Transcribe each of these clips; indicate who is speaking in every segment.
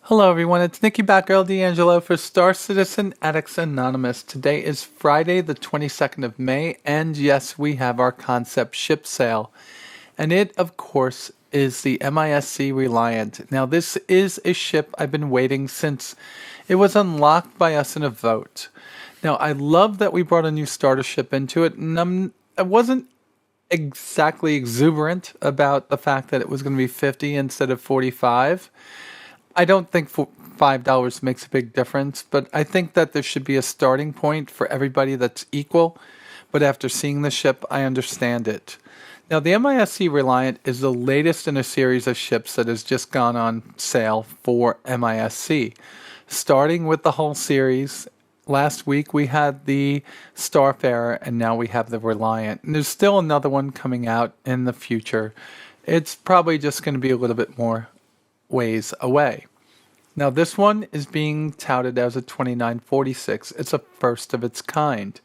Speaker 1: Hello everyone, it's Nikki Batgirl D'Angelo for Star Citizen Addicts Anonymous. Today is Friday the 22nd of May, and yes, we have our concept ship sale. And it, of course, is the MISC Reliant. Now this is a ship I've been waiting since it was unlocked by us in a vote. Now I love that we brought a new starter ship into it, and I wasn't exactly exuberant about the fact that it was going to be 50 instead of 45. I don't think $5 makes a big difference, but I think that there should be a starting point for everybody that's equal. But after seeing the ship, I understand it. Now, the MISC Reliant is the latest in a series of ships that has just gone on sale for MISC. Starting with the whole series, last week we had the Starfarer, and now we have the Reliant. And there's still another one coming out in the future. It's probably just going to be a little bit more ways away. Now this one is being touted as a 2946. It's a first of its kind.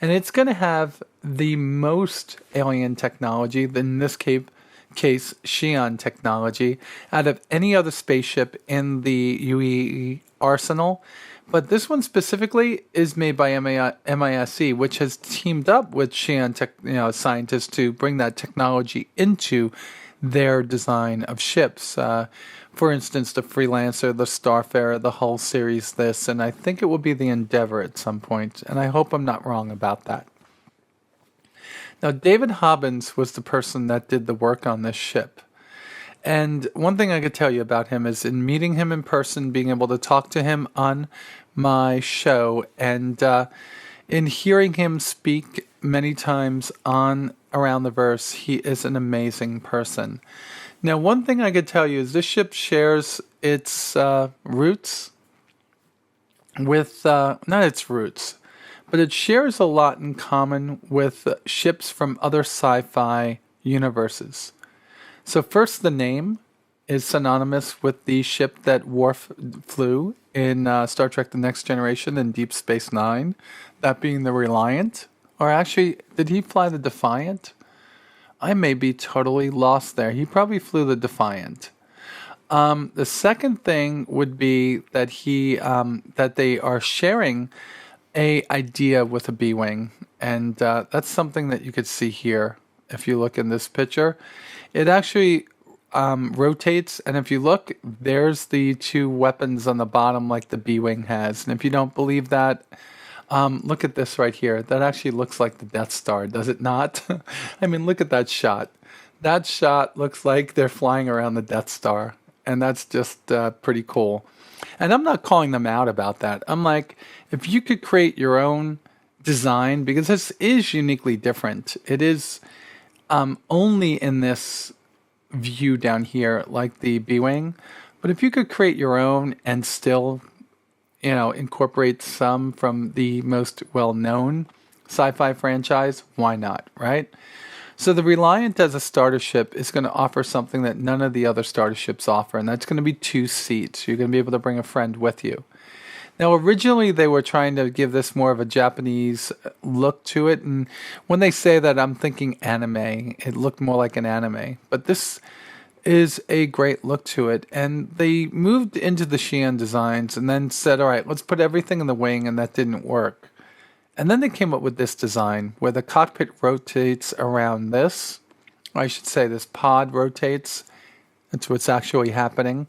Speaker 1: And it's going to have the most alien technology, in this case Xi'an technology, out of any other spaceship in the UE arsenal. But this one specifically is made by MISC, which has teamed up with Xi'an scientists to bring that technology into their design of ships. For instance, the Freelancer, the Starfarer, the Hull series, this, and I think it will be the Endeavor at some point, and I hope I'm not wrong about that. Now, David Hobbins was the person that did the work on this ship. And one thing I could tell you about him is in meeting him in person, being able to talk to him on my show, and in hearing him speak many times on Around the Verse, he is an amazing person. Now, one thing I could tell you is this ship shares its roots with, not its roots, but it shares a lot in common with ships from other sci-fi universes. So first, the name is synonymous with the ship that Worf flew in Star Trek The Next Generation and Deep Space Nine, that being the Reliant. Or actually, did he fly the Defiant? I may be totally lost there. He probably flew the Defiant. The second thing would be that that they are sharing a idea with a B-wing, and that's something that you could see here. If you look in this picture, it actually rotates, and if you look, there's the two weapons on the bottom, like the B-wing has. And if you don't believe that, look at this right here. That actually looks like the Death Star, does it not? I mean, look at that shot. That shot looks like they're flying around the Death Star, and that's just pretty cool. And I'm not calling them out about that. I'm like, if you could create your own design, because this is uniquely different. It is only in this view down here, like the B-wing. But if you could create your own and still incorporate some from the most well-known sci-fi franchise, why not, right? So the Reliant as a starter ship is going to offer something that none of the other starter ships offer, and that's going to be 2 seats. You're going to be able to bring a friend with you. Now, originally they were trying to give this more of a Japanese look to it, and when they say that, I'm thinking anime. It looked more like an anime, but this is a great look to it. And they moved into the Xi'an designs and then said, all right, let's put everything in the wing, and that didn't work. And then they came up with this design where the cockpit rotates around this. Or I should say this pod rotates. That's what's actually happening.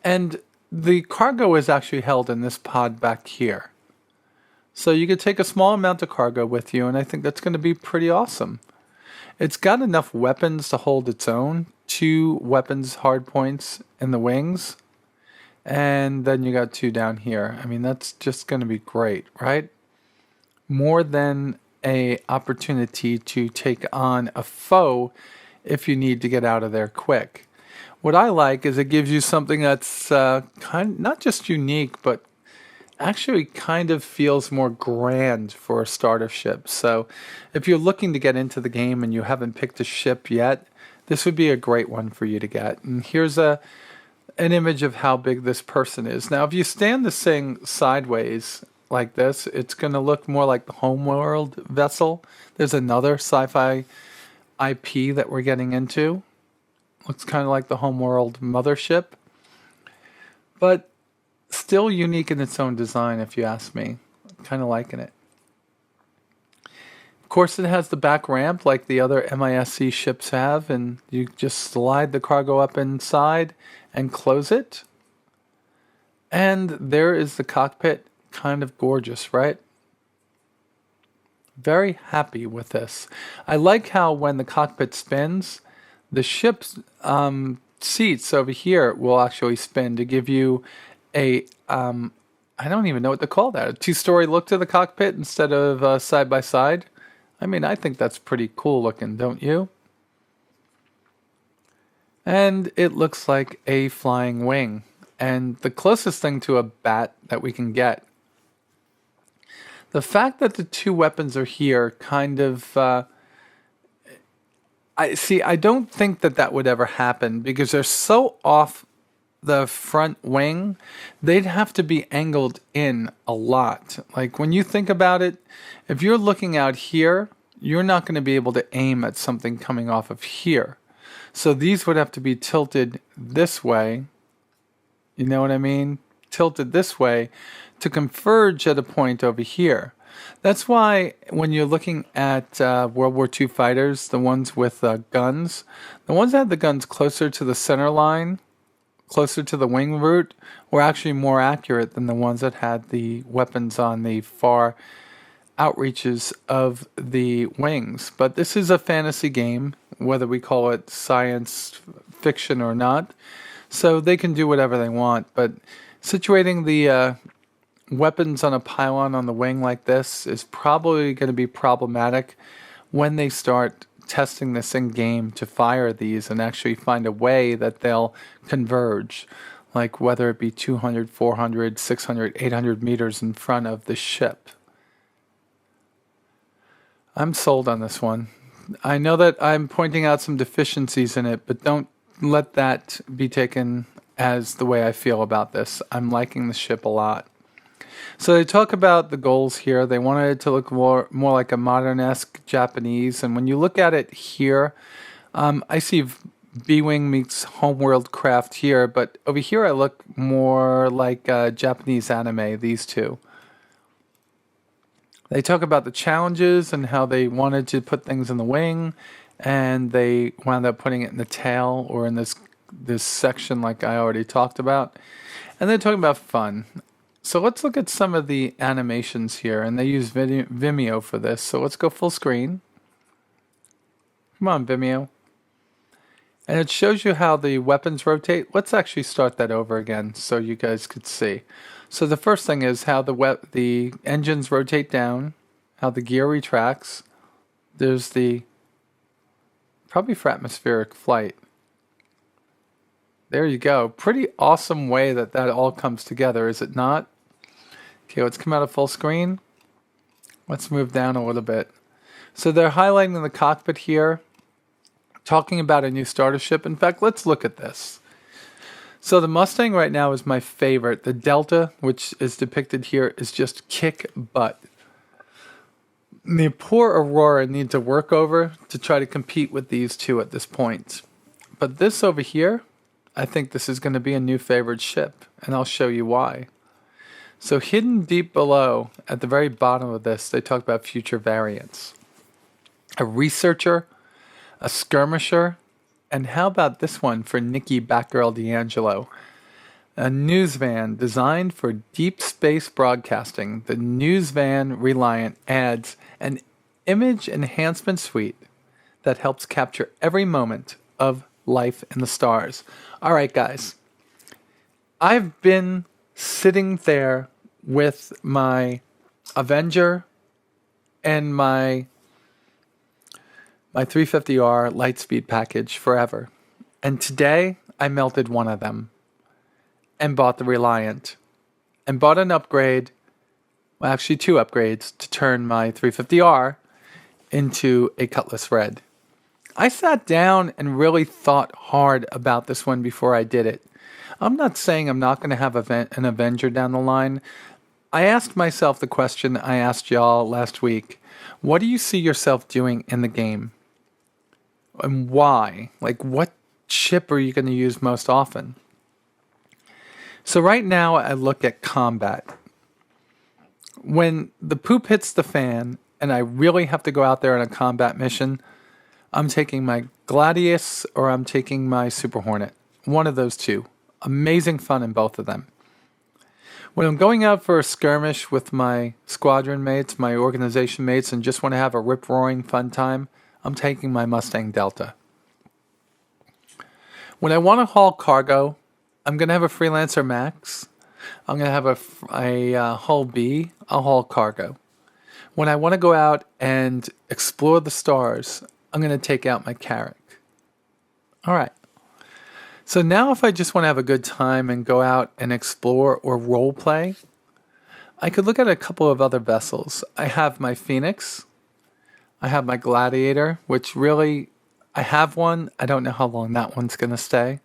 Speaker 1: And the cargo is actually held in this pod back here. So you could take a small amount of cargo with you, and I think that's going to be pretty awesome. It's got enough weapons to hold its own. 2 weapons hardpoints in the wings. And then you got 2 down here. I mean, that's just going to be great, right? More than a opportunity to take on a foe if you need to get out of there quick. What I like is it gives you something that's not just unique, but actually kind of feels more grand for a starter ship. So if you're looking to get into the game and you haven't picked a ship yet, this would be a great one for you to get. And here's an image of how big this person is. Now, if you stand this thing sideways like this, it's going to look more like the Homeworld vessel. There's another sci-fi IP that we're getting into. Looks kind of like the Homeworld mothership. but still unique in its own design, if you ask me. Kind of liking it. Of course, it has the back ramp like the other MISC ships have, and you just slide the cargo up inside and close it. And there is the cockpit. Kind of gorgeous, right? Very happy with this. I like how when the cockpit spins, the ship's seats over here will actually spin to give you a, I don't even know what to call that, a two-story look to the cockpit instead of side by side. I mean, I think that's pretty cool looking, don't you? And it looks like a flying wing, and the closest thing to a bat that we can get. The fact that the two weapons are here kind of, I don't think that would ever happen because they're so off the front wing, they'd have to be angled in a lot. Like when you think about it, if you're looking out here, you're not going to be able to aim at something coming off of here. So these would have to be tilted this way. You know what I mean? Tilted this way to converge at a point over here. That's why when you're looking at World War II fighters, the ones with guns, the ones that had the guns closer to the center line, closer to the wing root, were actually more accurate than the ones that had the weapons on the far outreaches of the wings. But this is a fantasy game, whether we call it science fiction or not. So they can do whatever they want. But situating the weapons on a pylon on the wing like this is probably going to be problematic when they start testing this in game to fire these and actually find a way that they'll converge, like whether it be 200, 400, 600, 800 meters in front of the ship. I'm sold on this one. I know that I'm pointing out some deficiencies in it, but don't let that be taken as the way I feel about this. I'm liking the ship a lot. So they talk about the goals here. They wanted it to look more like a modern-esque Japanese. And when you look at it here, I see B-Wing meets Homeworld Craft here. But over here I look more like Japanese anime, these two. They talk about the challenges and how they wanted to put things in the wing. And they wound up putting it in the tail or in this section like I already talked about. And they're talking about fun. So let's look at some of the animations here, and they use Vimeo for this. So let's go full screen. Come on, Vimeo. And it shows you how the weapons rotate. Let's actually start that over again so you guys could see. So the first thing is how the engines rotate down, how the gear retracts. There's the, probably for atmospheric flight. There you go. Pretty awesome way that all comes together, is it not? Okay, let's come out of full screen. Let's move down a little bit. So they're highlighting the cockpit here, talking about a new starter ship. In fact, let's look at this. So the Mustang right now is my favorite. The Delta, which is depicted here, is just kick butt. The poor Aurora need to work over to try to compete with these two at this point. But this over here, I think this is going to be a new favorite ship, and I'll show you why. So hidden deep below, at the very bottom of this, they talk about future variants. A researcher, a skirmisher, and how about this one for Nikki Batgirl D'Angelo? A news van designed for deep space broadcasting. The news van Reliant adds an image enhancement suite that helps capture every moment of life in the stars. All right, guys. I've been sitting there with my Avenger and my 350R Lightspeed package forever. And today I melted one of them and bought the Reliant and bought an upgrade, well, actually two upgrades to turn my 350R into a Cutlass Red. I sat down and really thought hard about this one before I did it. I'm not saying I'm not going to have an Avenger down the line. I asked myself the question I asked y'all last week. What do you see yourself doing in the game? And why? Like, what ship are you going to use most often? So right now I look at combat. When the poop hits the fan and I really have to go out there on a combat mission, I'm taking my Gladius or I'm taking my Super Hornet. One of those two. Amazing fun in both of them. When I'm going out for a skirmish with my squadron mates, my organization mates, and just want to have a rip-roaring fun time, I'm taking my Mustang Delta. When I want to haul cargo, I'm going to have a Freelancer Max. I'm going to have a Hull B. I'll haul cargo. When I want to go out and explore the stars, I'm going to take out my Carrack. All right. So now if I just want to have a good time and go out and explore or role play, I could look at a couple of other vessels. I have my Phoenix. I have my Gladiator, which really, I have one. I don't know how long that one's going to stay.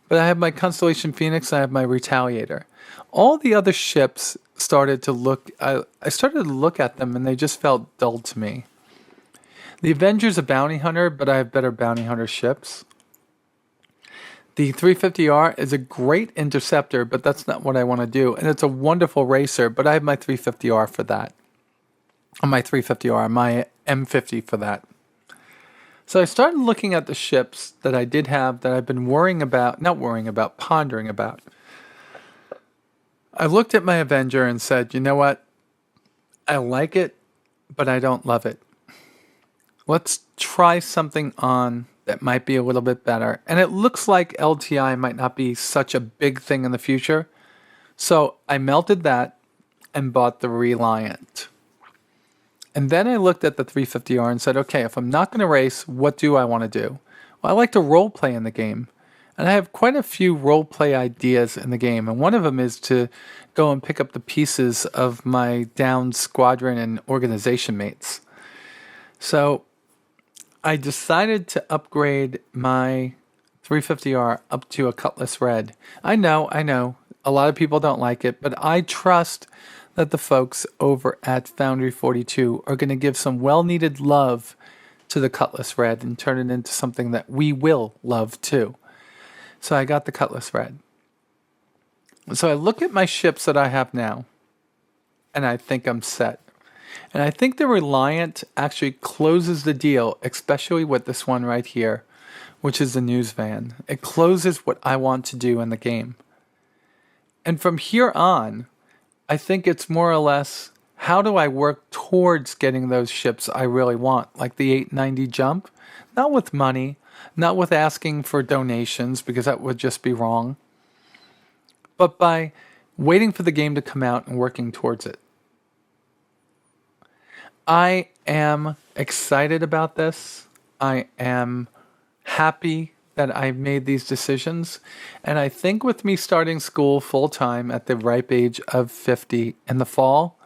Speaker 1: But I have my Constellation Phoenix and I have my Retaliator. All the other ships started to look, I started to look at them and they just felt dull to me. The Avenger's a bounty hunter, but I have better bounty hunter ships. The 350R is a great interceptor, but that's not what I want to do. And it's a wonderful racer, but I have my 350R for that. My 350R, my M50 for that. So I started looking at the ships that I did have that I've been pondering about. I looked at my Avenger and said, you know what? I like it, but I don't love it. Let's try something on that might be a little bit better. And it looks like LTI might not be such a big thing in the future. So I melted that and bought the Reliant. And then I looked at the 350R and said, okay, if I'm not going to race, what do I want to do? Well, I like to role play in the game. And I have quite a few role play ideas in the game. And one of them is to go and pick up the pieces of my downed squadron and organization mates. So I decided to upgrade my 350R up to a Cutlass Red. I know, a lot of people don't like it, but I trust that the folks over at Foundry 42 are going to give some well-needed love to the Cutlass Red and turn it into something that we will love too. So I got the Cutlass Red. So I look at my ships that I have now, and I think I'm set. And I think the Reliant actually closes the deal, especially with this one right here, which is the news van. It closes what I want to do in the game. And from here on, I think it's more or less, how do I work towards getting those ships I really want, like the 890 jump? Not with money, not with asking for donations, because that would just be wrong, but by waiting for the game to come out and working towards it. I am excited about this. I am happy that I've made these decisions. And I think with me starting school full time at the ripe age of 50 in the fall,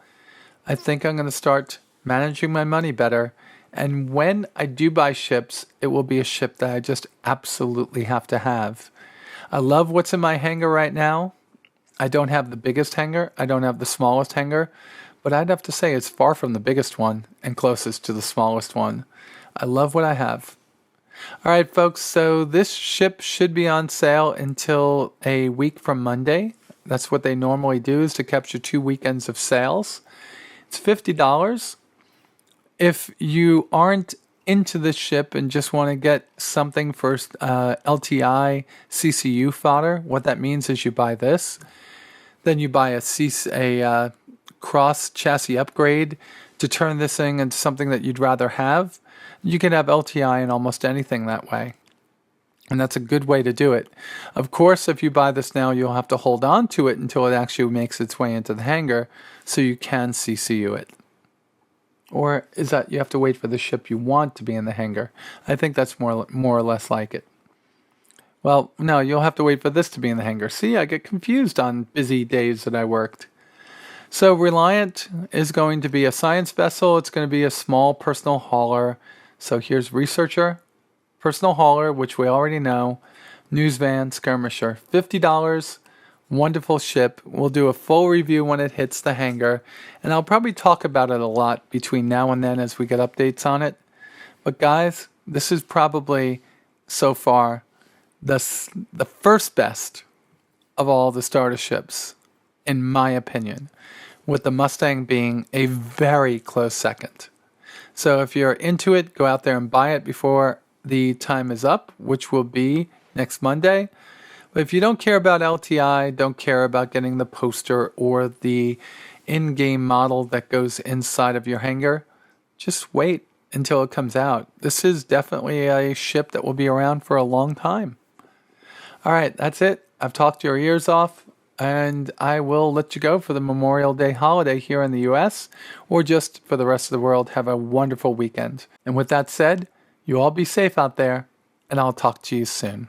Speaker 1: I think I'm going to start managing my money better. And when I do buy ships, it will be a ship that I just absolutely have to have. I love what's in my hangar right now. I don't have the biggest hangar. I don't have the smallest hangar. But I'd have to say it's far from the biggest one and closest to the smallest one. I love what I have. All right, folks, so this ship should be on sale until a week from Monday. That's what they normally do, is to capture 2 weekends of sales. It's $50. If you aren't into this ship and just want to get something for LTI CCU fodder, what that means is you buy this. Then you buy a cross chassis upgrade to turn this thing into something that you'd rather have. You can have LTI in almost anything that way. And that's a good way to do it. Of course, if you buy this now, you'll have to hold on to it until it actually makes its way into the hangar so you can CCU it. Or is that you have to wait for the ship you want to be in the hangar? I think that's more or less like it. Well, no, you'll have to wait for this to be in the hangar. See, I get confused on busy days that I worked. So Reliant is going to be a science vessel. It's going to be a small personal hauler. So here's Researcher, personal hauler, which we already know, news van, skirmisher, $50, wonderful ship. We'll do a full review when it hits the hangar, and I'll probably talk about it a lot between now and then as we get updates on it. But guys, this is probably so far the first best of all the starter ships, in my opinion, with the Mustang being a very close second. So if you're into it, go out there and buy it before the time is up, which will be next Monday. But if you don't care about LTI, don't care about getting the poster or the in-game model that goes inside of your hangar, just wait until it comes out. This is definitely a ship that will be around for a long time. All right, that's it. I've talked your ears off, and I will let you go for the Memorial Day holiday here in the U.S., or just for the rest of the world. Have a wonderful weekend. And with that said, you all be safe out there, and I'll talk to you soon.